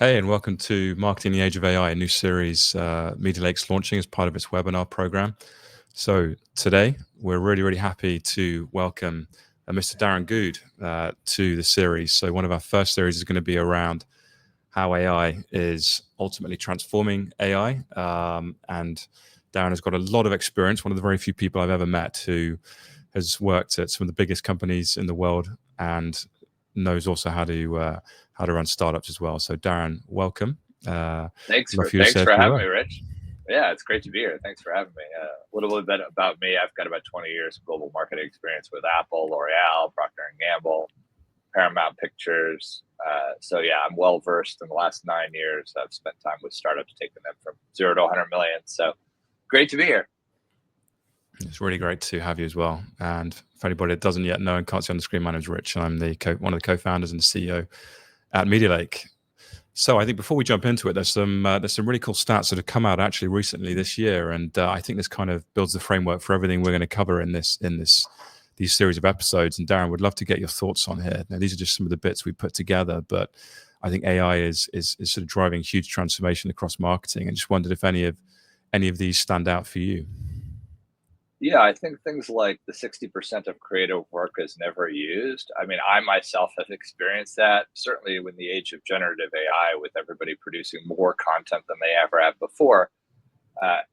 Hey, and welcome to Marketing in the Age of AI, a new series Media Lake's launching as part of its webinar program. So today, we're really happy to welcome Mr. Darren Goode to the series. So one of our first series is going to be around how AI is ultimately transforming AI. And Darren has got a lot of experience, one of the very few people I've ever met who has worked at some of the biggest companies in the world and knows also how to run startups as well. So Darren, welcome. Thanks Love for for you to say a few having words. me, Rich. Yeah, it's great to be here. Thanks for having me. A little bit about me. I've got about 20 years of global marketing experience with Apple, L'Oreal, Procter and Gamble, Paramount Pictures. So yeah, I'm well versed. In the last 9 years, I've spent time with startups, taking them from 0 to 100 million. So great to be here. It's really great to have you as well. And for anybody that doesn't yet know and can't see on the screen, my name is Rich, and I'm one of the co-founders and the CEO at Media Lake. So I think before we jump into it, there's some really cool stats that have come out actually recently this year, and I think this kind of builds the framework for everything we're going to cover in these series of episodes. And Darren, would love to get your thoughts on here. Now, these are just some of the bits we put together, but I think AI is sort of driving huge transformation across marketing, and just wondered if any of these stand out for you. Yeah, I think things like the 60% of creative work is never used. I mean, I myself have experienced that, certainly in the age of generative AI, with everybody producing more content than they ever have before.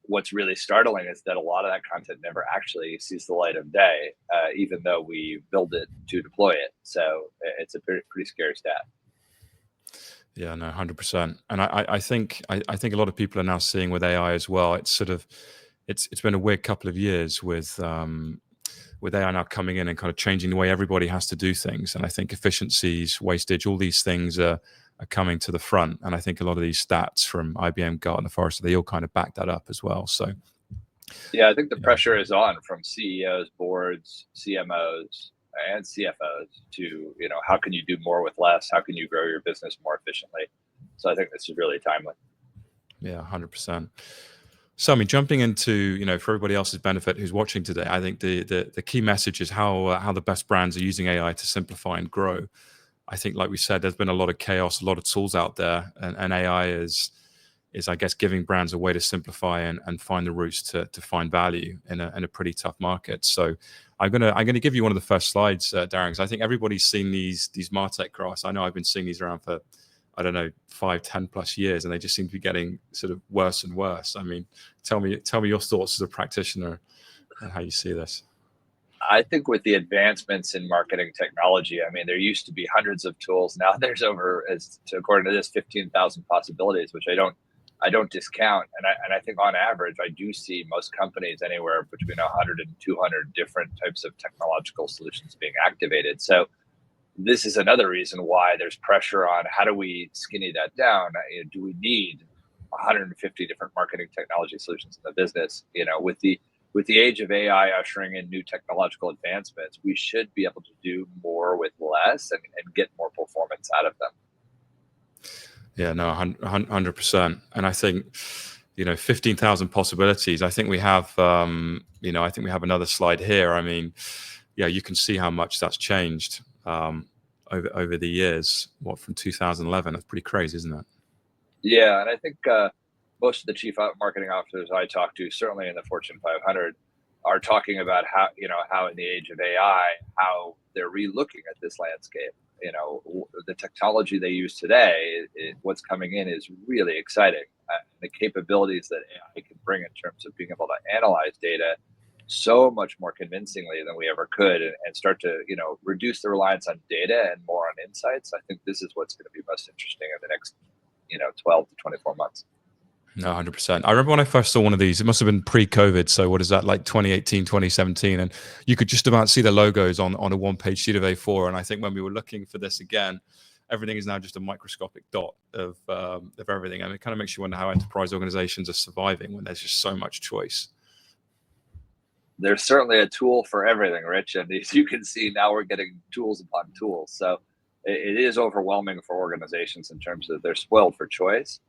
What's really startling is that a lot of that content never actually sees the light of day, even though we build it to deploy it. So it's a pretty scary stat. Yeah, no, 100%. And I think I think a lot of people are now seeing with AI as well. It's sort of it's been a weird couple of years with AI now coming in and kind of changing the way everybody has to do things. And I think efficiencies, wastage, all these things are coming to the front. And I think a lot of these stats from IBM, Gartner, Forrester, they all kind of back that up as well. So Yeah, I think the yeah, pressure is on from CEOs, boards, CMOs, and CFOs to, how can you do more with less? How can you grow your business more efficiently? So I think this is really timely. yeah, 100%. So, I mean, jumping into, for everybody else's benefit who's watching today, I think the key message is how the best brands are using AI to simplify and grow. I think, like we said, there's been a lot of chaos, a lot of tools out there, and AI is I guess giving brands a way to simplify and find the routes to find value in a pretty tough market. So I'm gonna give you one of the first slides, Darren, because I think everybody's seen these Martech graphs. I know I've been seeing these around for, I don't know, 5-10 plus years, and they just seem to be getting sort of worse and worse. I mean, tell me your thoughts as a practitioner and how you see this. I think with the advancements in marketing technology, I mean, there used to be hundreds of tools. Now there's according to this, 15,000 possibilities, which I don't discount. And I think on average, I do see most companies anywhere between 100 and 200 different types of technological solutions being activated. So this is another reason why there's pressure on how do we skinny that down? Do we need 150 different marketing technology solutions in the business? With the age of AI ushering in new technological advancements, we should be able to do more with less and get more performance out of them. Yeah, no, 100%. And I think, 15,000 possibilities. I think we have, I think we have another slide here. I mean, yeah, you can see how much that's changed over the years. What, from 2011? That's pretty crazy, isn't it? Yeah, and I think most of the chief marketing officers I talk to, certainly in the Fortune 500, are talking about how in the age of AI, how they're relooking at this landscape. The technology they use today, what's coming in is really exciting. The capabilities that AI can bring in terms of being able to analyze data so much more convincingly than we ever could, and start to reduce the reliance on data and more on insights. I think this is what's going to be most interesting in the next 12 to 24 months. No, 100%. I remember when I first saw one of these, it must have been pre-COVID. So what is that, like 2018, 2017? And you could just about see the logos on a one-page sheet of A4. And I think when we were looking for this again, everything is now just a microscopic dot of everything. And it kind of makes you wonder how enterprise organizations are surviving when there's just so much choice. There's certainly a tool for everything, Rich. And as you can see, now we're getting tools upon tools. So it is overwhelming for organizations in terms of they're spoiled for choice.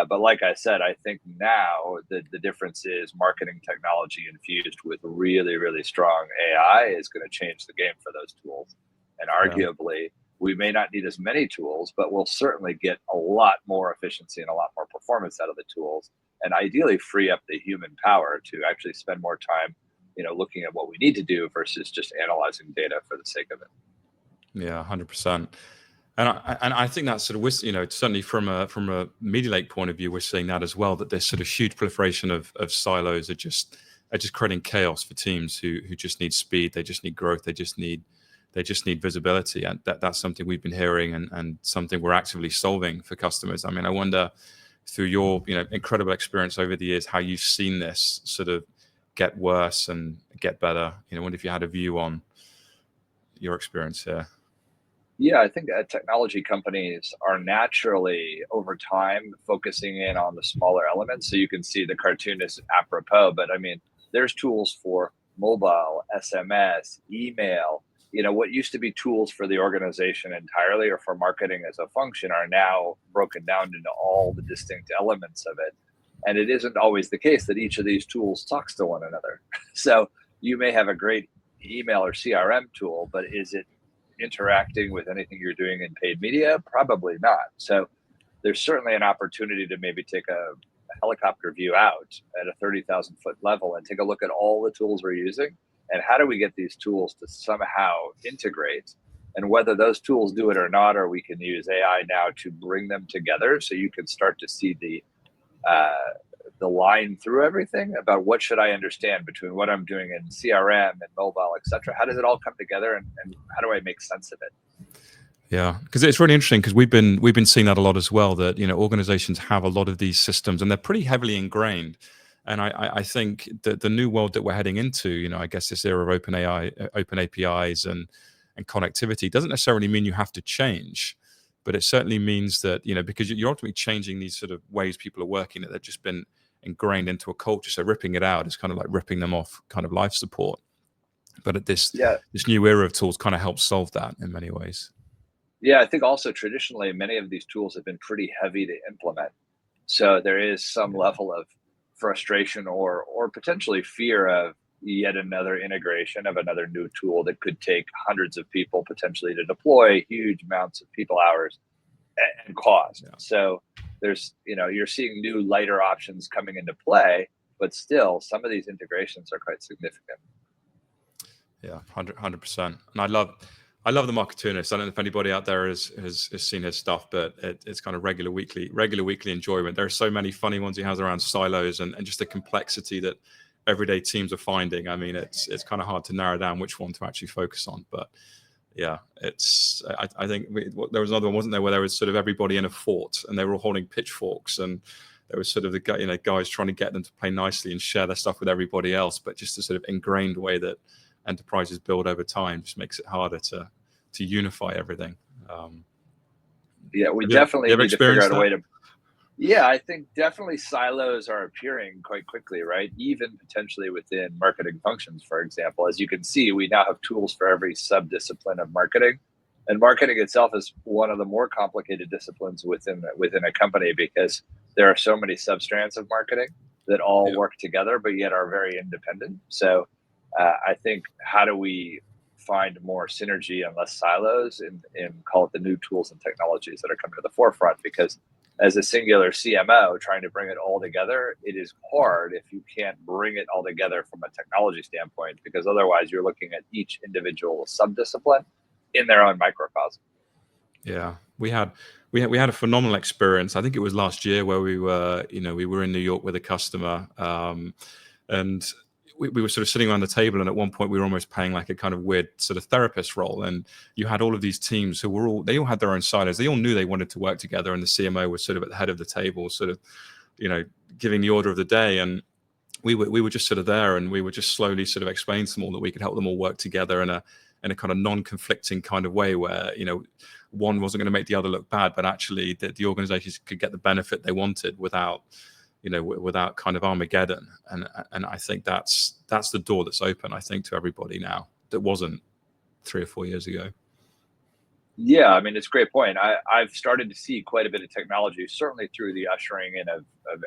But like I said, I think now the difference is marketing technology infused with really, really strong AI is going to change the game for those tools. And arguably, We may not need as many tools, but we'll certainly get a lot more efficiency and a lot more performance out of the tools, and ideally free up the human power to actually spend more time, looking at what we need to do versus just analyzing data for the sake of it. Yeah, 100%. And I think that's sort of, certainly from a Media Lake point of view, we're seeing that as well, that there's sort of huge proliferation of silos are just creating chaos for teams who just need speed, they just need growth, they just need visibility. And that's something we've been hearing and something we're actively solving for customers. I mean, I wonder, through your incredible experience over the years, how you've seen this sort of get worse and get better. I wonder if you had a view on your experience here. Yeah, I think technology companies are naturally, over time, focusing in on the smaller elements. So you can see the cartoon is apropos, but I mean, there's tools for mobile, SMS, email. What used to be tools for the organization entirely or for marketing as a function are now broken down into all the distinct elements of it. And it isn't always the case that each of these tools talks to one another. So you may have a great email or CRM tool, but is it interacting with anything you're doing in paid media? Probably not. So there's certainly an opportunity to maybe take a helicopter view out at a 30,000 foot level and take a look at all the tools we're using and how do we get these tools to somehow integrate, and whether those tools do it or not, or we can use AI now to bring them together so you can start to see the line through everything about what should I understand between what I'm doing in CRM and mobile, et cetera. How does it all come together, and how do I make sense of it? Yeah, because it's really interesting, because we've been seeing that a lot as well, that organizations have a lot of these systems and they're pretty heavily ingrained. And I think that the new world that we're heading into, I guess this era of open AI, open APIs and connectivity doesn't necessarily mean you have to change, but it certainly means that, because you're ultimately changing these sort of ways people are working, that they've just been ingrained into a culture. So ripping it out is kind of like ripping them off kind of life support. But this new era of tools kind of helps solve that in many ways. Yeah, I think also traditionally many of these tools have been pretty heavy to implement. So there is some level of frustration or potentially fear of yet another integration of another new tool that could take hundreds of people potentially to deploy, huge amounts of people hours and cost. Yeah. So there's, you're seeing new lighter options coming into play, but still some of these integrations are quite significant. Yeah, 100%. And I love the Marketunist. I don't know if anybody out there has seen his stuff, but it's kind of regular weekly enjoyment. There are so many funny ones he has around silos and just the complexity that everyday teams are finding. I mean, it's kind of hard to narrow down which one to actually focus on. But yeah, I think there was another one, wasn't there, where there was sort of everybody in a fort and they were all holding pitchforks, and there was sort of the guys trying to get them to play nicely and share their stuff with everybody else, but just a sort of ingrained way that enterprises build over time just makes it harder to unify everything. Yeah, we definitely need to figure out a way to. Yeah, I think definitely silos are appearing quite quickly, right? Even potentially within marketing functions, for example. As you can see, we now have tools for every sub-discipline of marketing. And marketing itself is one of the more complicated disciplines within a company, because there are so many substrands of marketing that all work together, but yet are very independent. So I think, how do we find more synergy and less silos in call it the new tools and technologies that are coming to the forefront? Because as a singular CMO trying to bring it all together, it is hard if you can't bring it all together from a technology standpoint, because otherwise you're looking at each individual sub-discipline in their own microcosm. Yeah, we had a phenomenal experience. I think it was last year where we were in New York with a customer, and we were sort of sitting around the table, and at one point we were almost playing like a kind of weird sort of therapist role. And you had all of these teams who they all had their own silos. They all knew they wanted to work together, and the CMO was sort of at the head of the table, sort of, giving the order of the day. And we were just sort of there, and we were just slowly sort of explaining to them all that we could help them all work together in a kind of non-conflicting kind of way, where one wasn't going to make the other look bad, but actually the organizations could get the benefit they wanted without kind of Armageddon. And I think that's the door that's open, I think, to everybody now that wasn't 3 or 4 years ago. Yeah, I mean, it's a great point. I've started to see quite a bit of technology, certainly through the ushering in of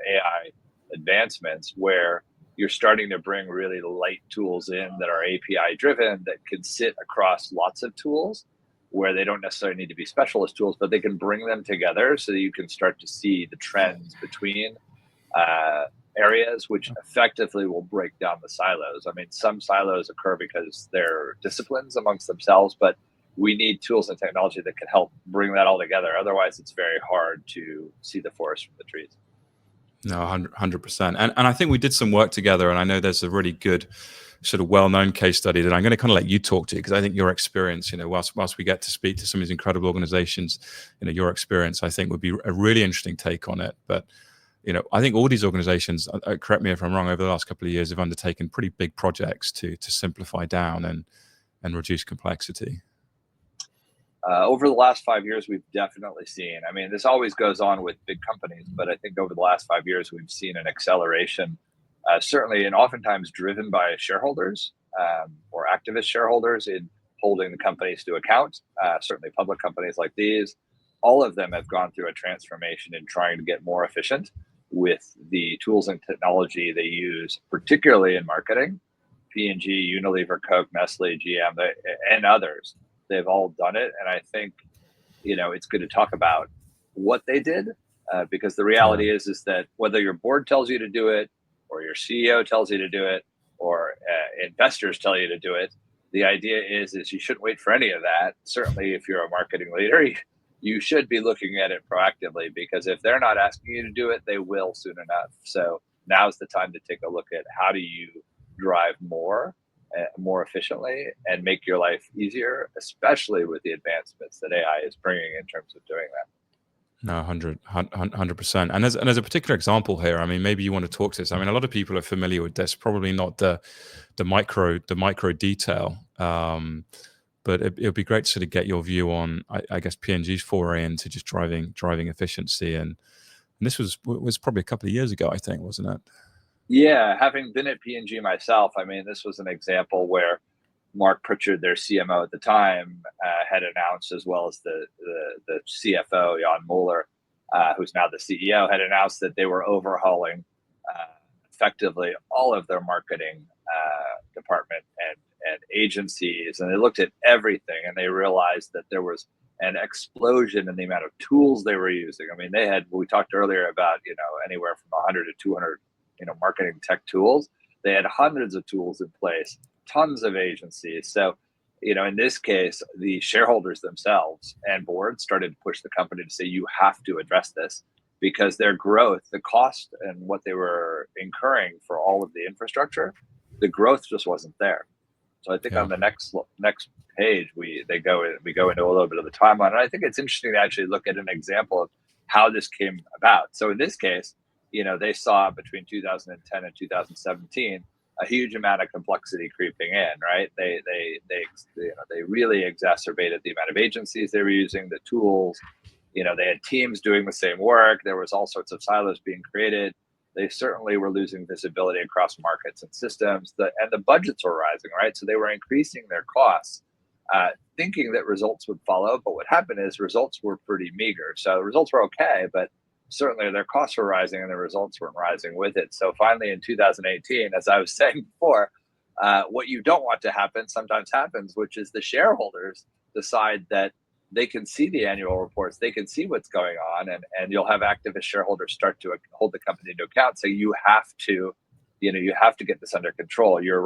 AI advancements, where you're starting to bring really light tools in that are API driven, that can sit across lots of tools. where they don't necessarily need to be specialist tools, but they can bring them together so that you can start to see the trends between areas, which effectively will break down the silos. I mean, some silos occur because they're disciplines amongst themselves, but we need tools and technology that can help bring that all together. Otherwise, it's very hard to see the forest from the trees. No, 100%. And I think we did some work together, and I know there's a really good sort of well-known case study that I'm going to kind of let you talk to, because I think your experience, whilst we get to speak to some of these incredible organizations, your experience, I think, would be a really interesting take on it. But I think all these organizations, correct me if I'm wrong, over the last couple of years have undertaken pretty big projects to simplify down and reduce complexity. Over the last 5 years, we've definitely seen, I mean, this always goes on with big companies, but I think over the last 5 years, we've seen an acceleration, certainly, and oftentimes driven by shareholders or activist shareholders in holding the companies to account. Certainly public companies like these, all of them have gone through a transformation in trying to get more efficient with the tools and technology they use, particularly in marketing. P&G, Unilever, Coke, Nestle, GM, and others. They've all done it. And I think, it's good to talk about what they did, because the reality is that whether your board tells you to do it, or your CEO tells you to do it, or investors tell you to do it, the idea is you shouldn't wait for any of that. Certainly, if you're a marketing leader, you should be looking at it proactively, because if they're not asking you to do it, they will soon enough. So now's the time to take a look at how do you drive more efficiently and make your life easier, especially with the advancements that AI is bringing in terms of doing that. No, 100%. And as a particular example here, I mean, maybe you want to talk to this. I mean, a lot of people are familiar with this, probably not the micro detail, but it would be great to sort of get your view on, I guess, P&G's foray into just driving efficiency. And this was probably a couple of years ago, I think, wasn't it? Yeah, having been at P&G myself, I mean, this was an example where Mark Pritchard, their CMO at the time, had announced, as well as the CFO, Jan Mueller, who's now the CEO, had announced that they were overhauling effectively all of their marketing department and agencies. And they looked at everything, and they realized that there was an explosion in the amount of tools they were using. I mean, we talked earlier about, anywhere from 100 to 200 marketing tech tools. They had hundreds of tools in place, tons of agencies. So, in this case, the shareholders themselves and boards started to push the company to say, you have to address this, because their growth, the cost and what they were incurring for all of the infrastructure, the growth just wasn't there. So I think on the next page, we go into a little bit of the timeline. And I think it's interesting to actually look at an example of how this came about. So in this case, they saw between 2010 and 2017 a huge amount of complexity creeping in, right? They really exacerbated the amount of agencies they were using, the tools. They had teams doing the same work. There was all sorts of silos being created. They certainly were losing visibility across markets and systems. And the budgets were rising, right? So they were increasing their costs, thinking that results would follow. But what happened is results were pretty meager. So the results were okay, but certainly their costs were rising and the results weren't rising with it. So finally in 2018, as I was saying before, what you don't want to happen sometimes happens, which is the shareholders decide that they can see the annual reports, they can see what's going on, and you'll have activist shareholders start to hold the company to account. So you have to get this under control. Your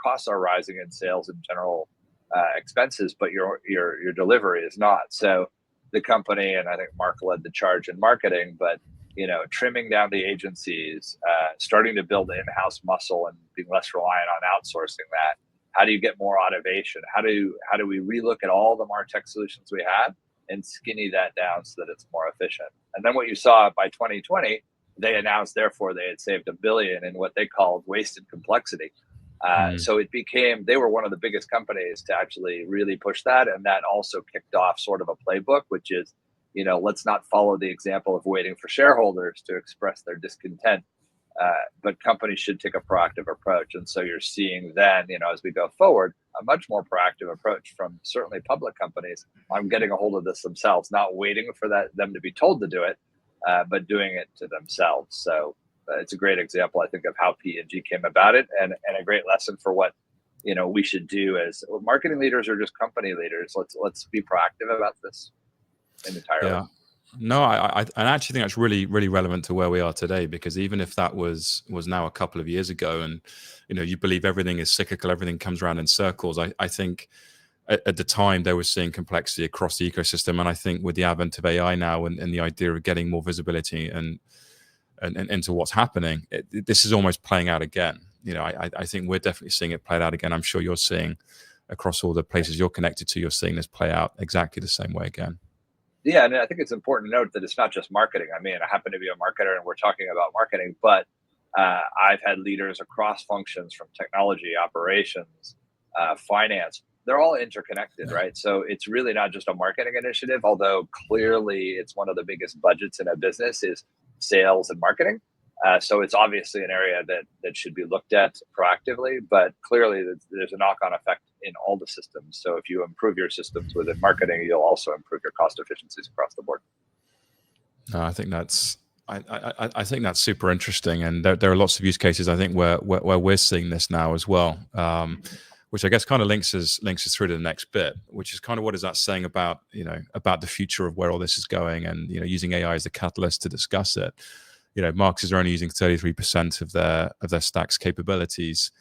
costs are rising in sales and general expenses, but your delivery is not. So the company, and I think Mark led the charge in marketing, but trimming down the agencies, starting to build in-house muscle and being less reliant on outsourcing that. How do you get more automation? How do we relook at all the MarTech solutions we have and skinny that down so that it's more efficient? And then what you saw by 2020, they announced, therefore, they had saved $1 billion in what they called wasted complexity. So they were one of the biggest companies to actually really push that. And that also kicked off sort of a playbook, which is, let's not follow the example of waiting for shareholders to express their discontent, but companies should take a proactive approach. And so you're seeing then, as we go forward, a much more proactive approach from certainly public companies on getting a hold of this themselves, not waiting for them to be told to do it, but doing it to themselves. So it's a great example, I think, of how P&G came about it, and a great lesson for what we should do as marketing leaders or just company leaders. Let's be proactive about this entirely. Yeah. No, I actually think that's really, really relevant to where we are today, because even if that was now a couple of years ago, and you believe everything is cyclical, everything comes around in circles, I think at the time they were seeing complexity across the ecosystem, and I think with the advent of AI now and the idea of getting more visibility and into what's happening, this is almost playing out again. I think we're definitely seeing it played out again. I'm sure you're seeing across all the places you're connected to, you're seeing this play out exactly the same way again. Yeah, and I think it's important to note that it's not just marketing. I mean, I happen to be a marketer, and we're talking about marketing, but I've had leaders across functions, from technology, operations, finance. They're all interconnected, right? So it's really not just a marketing initiative, although clearly it's one of the biggest budgets in a business is sales and marketing. So it's obviously an area that should be looked at proactively, but clearly there's a knock-on effect in all the systems. So if you improve your systems within marketing, you'll also improve your cost efficiencies across the board. I think that's I think that's super interesting, and there are lots of use cases I think where we're seeing this now as well, which I guess kind of links us through to the next bit, which is kind of what is that saying about about the future of where all this is going, and using AI as a catalyst to discuss it. Marketers are only using 33% of their stack's capabilities.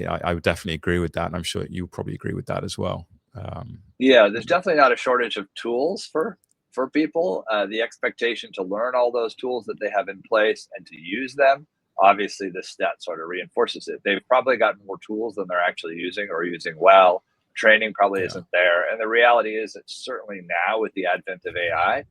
I would definitely agree with that, and I'm sure you probably agree with that as well. Yeah, there's definitely not a shortage of tools for people. The expectation to learn all those tools that they have in place and to use them, obviously this stat sort of reinforces it. They've probably gotten more tools than they're actually using or using well. Training probably isn't there. And the reality is that certainly now with the advent of AI,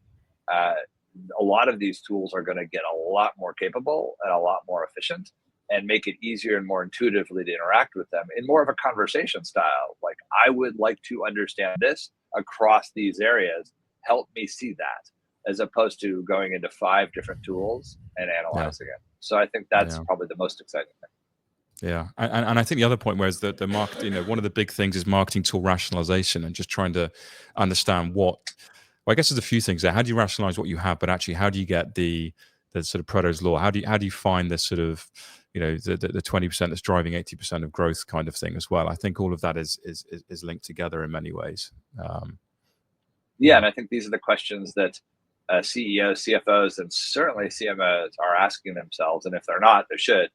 a lot of these tools are going to get a lot more capable and a lot more efficient, and make it easier and more intuitively to interact with them in more of a conversation style. Like, I would like to understand this across these areas. Help me see that, as opposed to going into 5 different tools and analyzing it. So I think that's probably the most exciting thing. Yeah, and I think the other point, whereas the market, one of the big things is marketing tool rationalization, and just trying to understand what. Well, I guess there's a few things there. How do you rationalize what you have, but actually, how do you get the sort of Proto's law? How do you find this sort of the 20% that's driving 80% of growth kind of thing as well? I think all of that is linked together in many ways. Yeah, and I think these are the questions that CEOs, CFOs, and certainly CMOs are asking themselves, and if they're not, they should.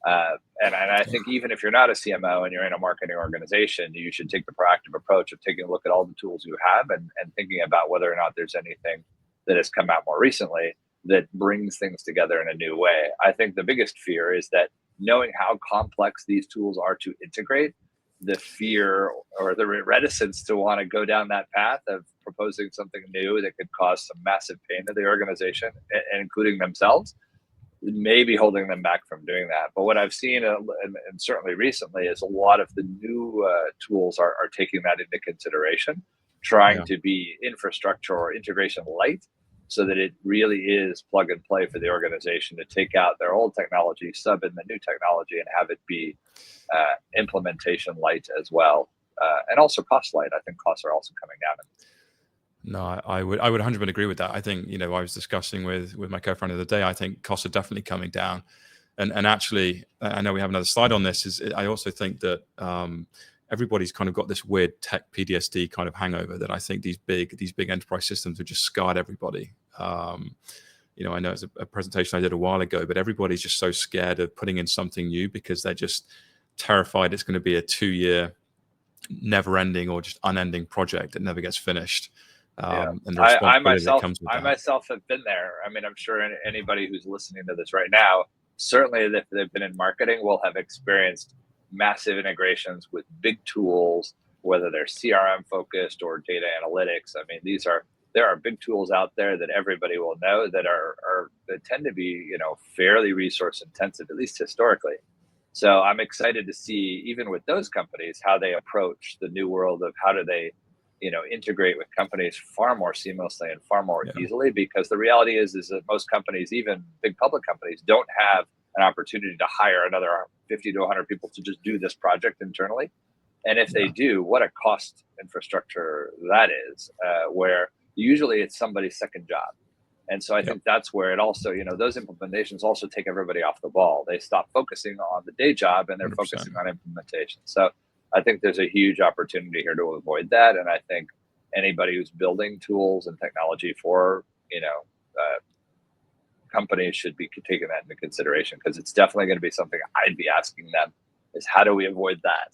And I think even if you're not a CMO and you're in a marketing organization, you should take the proactive approach of taking a look at all the tools you have and thinking about whether or not there's anything that has come out more recently that brings things together in a new way. I think the biggest fear is that, knowing how complex these tools are to integrate, the fear or the reticence to want to go down that path of proposing something new that could cause some massive pain to the organization, and including themselves, may be holding them back from doing that. But what I've seen, and certainly recently, is a lot of the new tools are taking that into consideration, trying to be infrastructure or integration light, so that it really is plug and play for the organization to take out their old technology, sub in the new technology, and have it be implementation light as well, and also cost light. I think costs are also coming down. No, I would 100% agree with that. I think I was discussing with my co-founder the other day. I think costs are definitely coming down, and actually, I know we have another slide on this. I also think that everybody's kind of got this weird tech PTSD kind of hangover, that I think these big enterprise systems have just scarred everybody. I know it's a presentation I did a while ago, but everybody's just so scared of putting in something new because they're just terrified it's going to be a 2-year never-ending or just unending project that never gets finished. And the responsibility that comes with that. I myself have been there. I mean, I'm sure anybody who's listening to this right now, certainly if they've been in marketing, will have experienced massive integrations with big tools, whether they're CRM focused or data analytics. I mean, there are big tools out there that everybody will know that that tend to be fairly resource intensive, at least historically. So I'm excited to see, even with those companies, how they approach the new world of how do they integrate with companies far more seamlessly and far more easily, because the reality is that most companies, even big public companies, don't have an opportunity to hire another 50 to 100 people to just do this project internally. And if they do, what a cost infrastructure that is, where usually it's somebody's second job. And so I think that's where it also, those implementations also take everybody off the ball. They stop focusing on the day job and they're 100%. Focusing on implementation. So I think there's a huge opportunity here to avoid that. And I think anybody who's building tools and technology for, companies should be taking that into consideration, because it's definitely going to be something I'd be asking them is, how do we avoid that?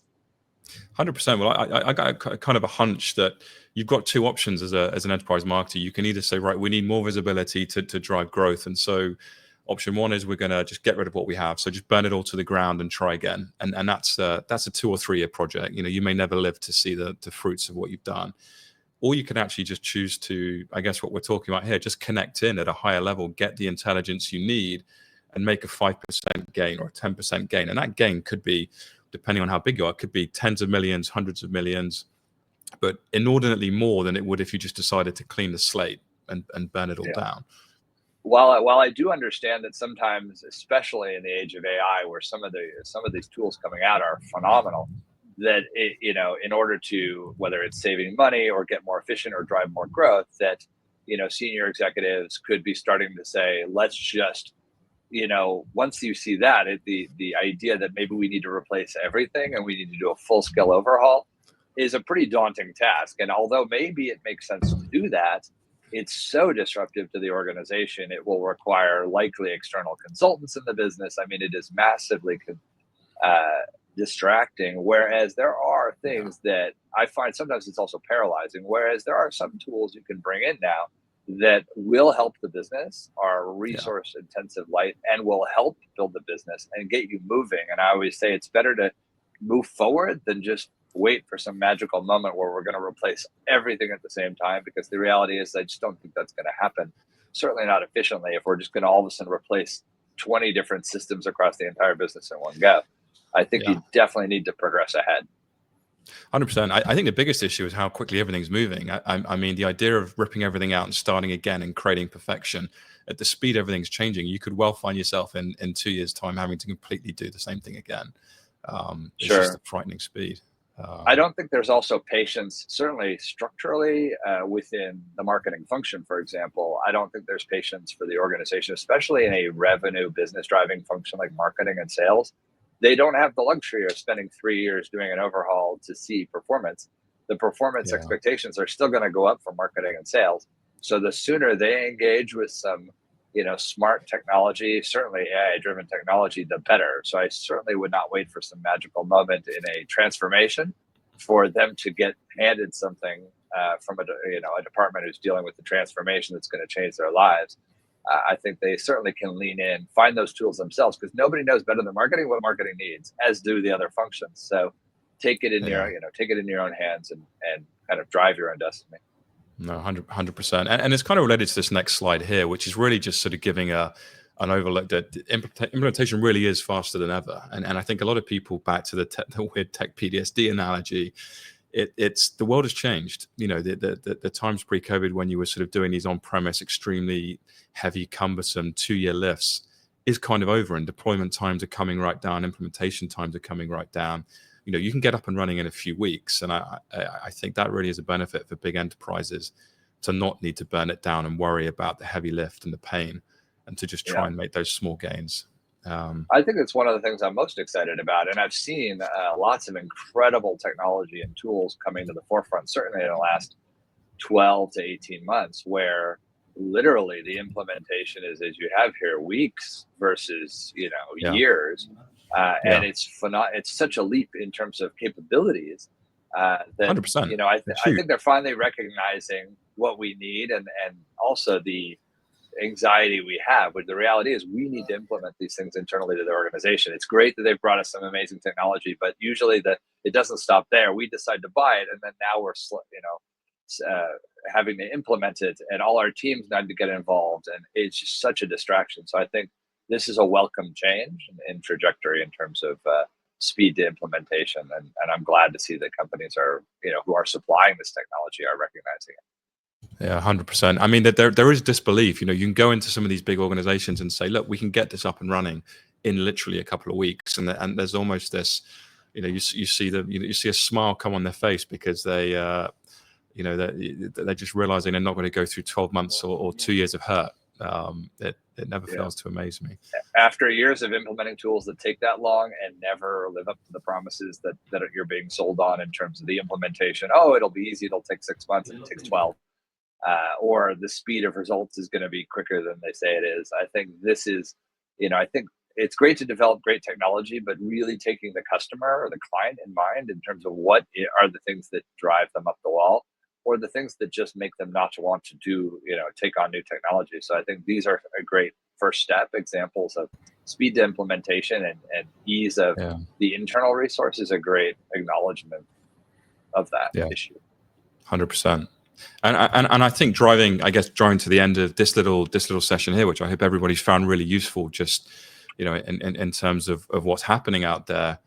100%. Well, I got kind of a hunch that you've got two options as an enterprise marketer. You can either say, right, we need more visibility to drive growth. And so option one is we're going to just get rid of what we have. So just burn it all to the ground and try again. And that's a 2 or 3 year project. You may never live to see the fruits of what you've done. Or you can actually just choose to, I guess what we're talking about here, just connect in at a higher level, get the intelligence you need, and make a 5% gain or a 10% gain. And that gain could be, depending on how big you are, it could be tens of millions, hundreds of millions, but inordinately more than it would if you just decided to clean the slate and burn it all down. While I do understand that sometimes, especially in the age of AI, where some of these tools coming out are phenomenal, that in order to, whether it's saving money or get more efficient or drive more growth, that senior executives could be starting to say, let's just, once you see that, the idea that maybe we need to replace everything and we need to do a full scale overhaul is a pretty daunting task. And although maybe it makes sense to do that, it's so disruptive to the organization. It will require likely external consultants in the business. I mean, it is massively distracting. Whereas there are things that I find sometimes it's also paralyzing. Whereas there are some tools you can bring in now that will help the business, are resource intensive, light, and will help build the business and get you moving. And I always say it's better to move forward than just wait for some magical moment where we're going to replace everything at the same time, because the reality is I just don't think that's going to happen. Certainly not efficiently if we're just going to all of a sudden replace 20 different systems across the entire business in one go. I think you definitely need to progress ahead. 100%. I think the biggest issue is how quickly everything's moving. I mean, the idea of ripping everything out and starting again and creating perfection at the speed everything's changing, you could well find yourself in 2 years' time having to completely do the same thing again. It's just a frightening speed. I don't think there's also patience, certainly structurally within the marketing function, for example. I don't think there's patience for the organization, especially in a revenue business driving function like marketing and sales. They don't have the luxury of spending 3 years doing an overhaul to see performance. The performance expectations are still going to go up for marketing and sales. So the sooner they engage with some, smart technology, certainly AI-driven technology, the better. So I certainly would not wait for some magical moment in a transformation for them to get handed something from a department who's dealing with the transformation that's going to change their lives. I think they certainly can lean in, find those tools themselves, because nobody knows better than marketing what marketing needs, as do the other functions. So take it in your own hands and kind of drive your own destiny. No, 100%. And it's kind of related to this next slide here, which is really just sort of giving an overlook that implementation really is faster than ever. And I think a lot of people, back to the weird tech PTSD analogy, it's the world has changed. The times pre-COVID when you were sort of doing these on-premise, extremely heavy, cumbersome 2-year lifts is kind of over, and deployment times are coming right down, implementation times are coming right down. You can get up and running in a few weeks, and I think that really is a benefit for big enterprises to not need to burn it down and worry about the heavy lift and the pain, and to just try and make those small gains. I think it's one of the things I'm most excited about. And I've seen lots of incredible technology and tools coming to the forefront, certainly in the last 12 to 18 months, where literally the implementation is, as you have here, weeks versus, years. And it's such a leap in terms of capabilities that 100%. I think they're finally recognizing what we need, and also the anxiety we have. But the reality is we need to implement these things internally to the organization. It's great that they've brought us some amazing technology, but usually it doesn't stop there. We decide to buy it, and then now we're having to implement it, and all our teams need to get involved, and it's just such a distraction. So I think this is a welcome change in trajectory in terms of speed to implementation, and I'm glad to see that companies are who are supplying this technology are recognizing it. Yeah, 100%. I mean, there is disbelief. You can go into some of these big organizations and say, look, we can get this up and running in literally a couple of weeks, and there's almost this, you see a smile come on their face because they're just realizing they're not going to go through 12 months or 2 years of hurt. It never fails to amaze me. After years of implementing tools that take that long and never live up to the promises that you're being sold on in terms of the implementation, oh, it'll be easy, it'll take 6 months, and it takes 12, or the speed of results is going to be quicker than they say it is. I think this is, I think it's great to develop great technology, but really taking the customer or the client in mind in terms of what are the things that drive them up the wall, or the things that just make them not to want to do, take on new technology. So I think these are a great first step examples of speed to implementation and ease of the internal resource is a great acknowledgement of that issue. 100%. And I think driving to the end of this little session here, which I hope everybody's found really useful, just in terms of what's happening out there.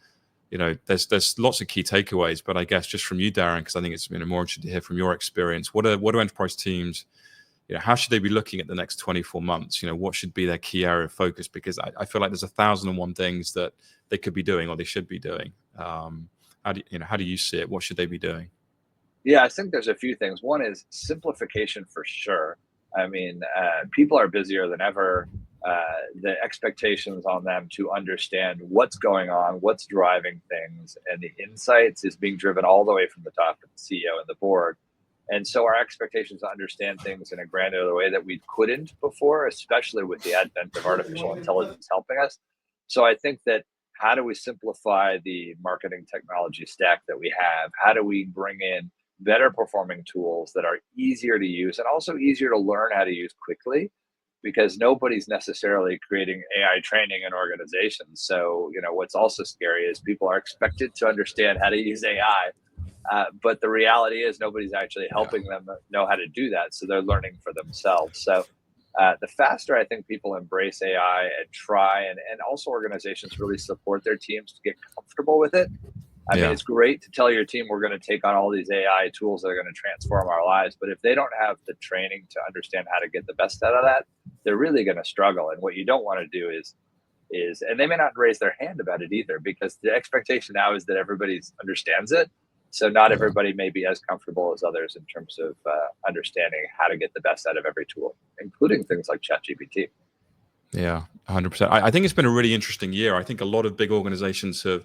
There's lots of key takeaways, but I guess just from you, Darren, because I think it's more interesting to hear from your experience. What do enterprise teams, how should they be looking at the next 24 months? What should be their key area of focus? Because I feel like there's 1,001 things that they could be doing or they should be doing. How do you see it? What should they be doing? Yeah, I think there's a few things. One is simplification for sure. I mean, people are busier than ever. The expectations on them to understand what's going on, what's driving things, and the insights is being driven all the way from the top of the CEO and the board. And so our expectations to understand things in a granular way that we couldn't before, especially with the advent of artificial intelligence helping us. So I think that how do we simplify the marketing technology stack that we have? How do we bring in better performing tools that are easier to use and also easier to learn how to use quickly? Because nobody's necessarily creating AI training in organizations. So, what's also scary is people are expected to understand how to use AI. But the reality is nobody's actually helping them know how to do that. So they're learning for themselves. So the faster I think people embrace AI and try, and also organizations really support their teams to get comfortable with it. I mean, it's great to tell your team we're going to take on all these AI tools that are going to transform our lives. But if they don't have the training to understand how to get the best out of that, they're really going to struggle. And what you don't want to do is, and they may not raise their hand about it either, because the expectation now is that everybody understands it. So not everybody may be as comfortable as others in terms of understanding how to get the best out of every tool, including things like ChatGPT. Yeah, 100%. I think it's been a really interesting year. I think a lot of big organizations have,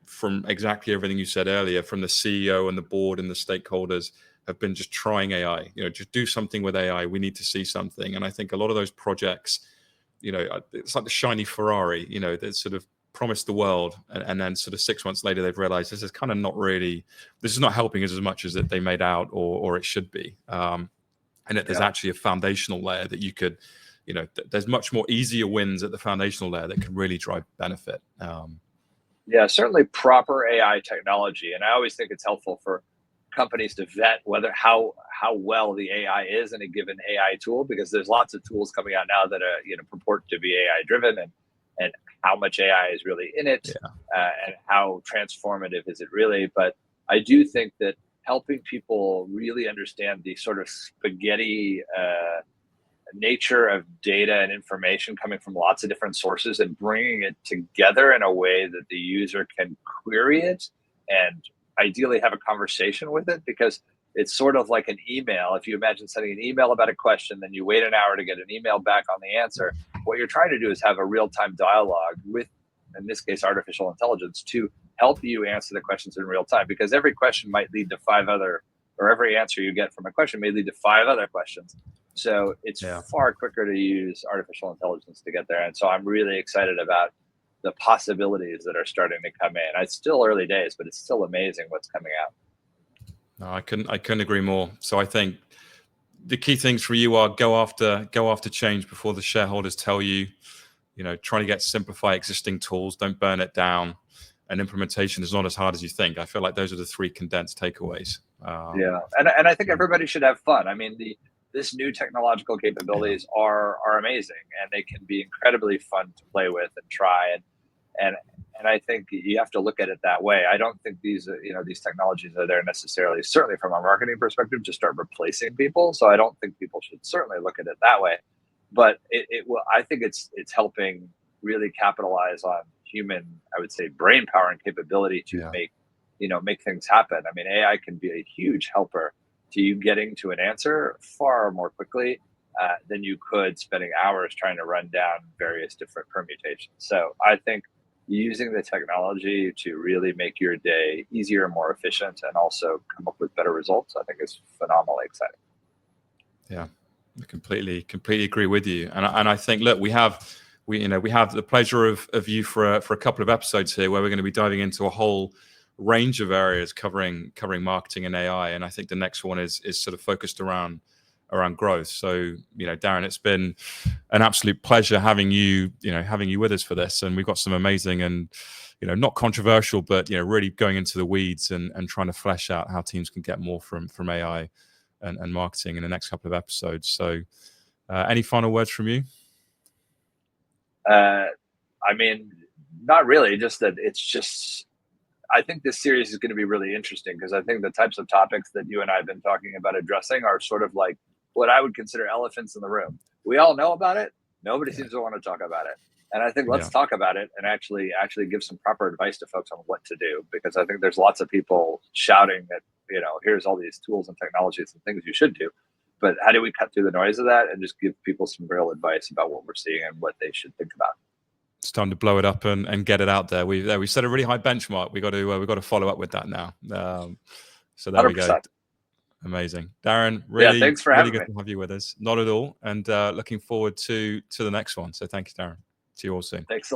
from exactly everything you said earlier, from the CEO and the board and the stakeholders have been just trying AI, just do something with AI. We need to see something. And I think a lot of those projects, it's like the shiny Ferrari, that sort of promised the world. And then sort of 6 months later, they've realized this is kind of not really, this is not helping us as much as that they made out or it should be. And that there's actually a foundational layer that you could, there's much more easier wins at the foundational layer that can really drive benefit. Yeah, certainly proper AI technology. And I always think it's helpful for companies to vet how well the AI is in a given AI tool, because there's lots of tools coming out now that are, purport to be AI driven, and how much AI is really in it, and how transformative is it really. But I do think that helping people really understand the sort of spaghetti nature of data and information coming from lots of different sources and bringing it together in a way that the user can query it and ideally have a conversation with it, because it's sort of like an email. If you imagine sending an email about a question, then you wait an hour to get an email back on the answer. What you're trying to do is have a real-time dialogue with, in this case, artificial intelligence, to help you answer the questions in real time, because every question might lead to every answer you get from a question may lead to 5 other questions. So it's far quicker to use artificial intelligence to get there. And so I'm really excited about the possibilities that are starting to come in. It's still early days, but it's still amazing what's coming out. No, I couldn't agree more. So I think the key things for you are go after change before the shareholders tell you, trying to simplify existing tools, don't burn it down, and implementation is not as hard as you think. I feel like those are the 3 condensed takeaways. And I think everybody should have fun. I mean, this new technological capabilities are amazing, and they can be incredibly fun to play with and try. And I think you have to look at it that way. I don't think these technologies are there necessarily, certainly from a marketing perspective, to start replacing people. So I don't think people should certainly look at it that way. But it will. I think it's helping really capitalize on human, I would say, brain power and capability to make things happen. I mean, AI can be a huge helper to you getting to an answer far more quickly, than you could spending hours trying to run down various different permutations. So I think using the technology to really make your day easier and more efficient and also come up with better results, I think is phenomenally exciting. Yeah, I completely agree with you. And I think, look, we have the pleasure of you for a couple of episodes here where we're going to be diving into a whole range of areas covering marketing and AI. And I think the next one is sort of focused around growth. So, Darren, it's been an absolute pleasure having you with us for this. And we've got some amazing and, not controversial, but, really going into the weeds and trying to flesh out how teams can get more from AI and marketing in the next couple of episodes. So any final words from you? I mean, not really, just that I think this series is going to be really interesting because I think the types of topics that you and I have been talking about addressing are sort of like what I would consider elephants in the room. We all know about it. Nobody seems to want to talk about it. And I think let's talk about it and actually give some proper advice to folks on what to do, because I think there's lots of people shouting that, here's all these tools and technologies and things you should do. But how do we cut through the noise of that and just give people some real advice about what we're seeing and what they should think about? It's time to blow it up and get it out there. We set a really high benchmark. We got to follow up with that now. So there 100%. We go. Amazing, Darren. Really, thanks for really having good to have you with us. Not at all. And looking forward to the next one. So thank you, Darren. See you all soon. Thanks a lot.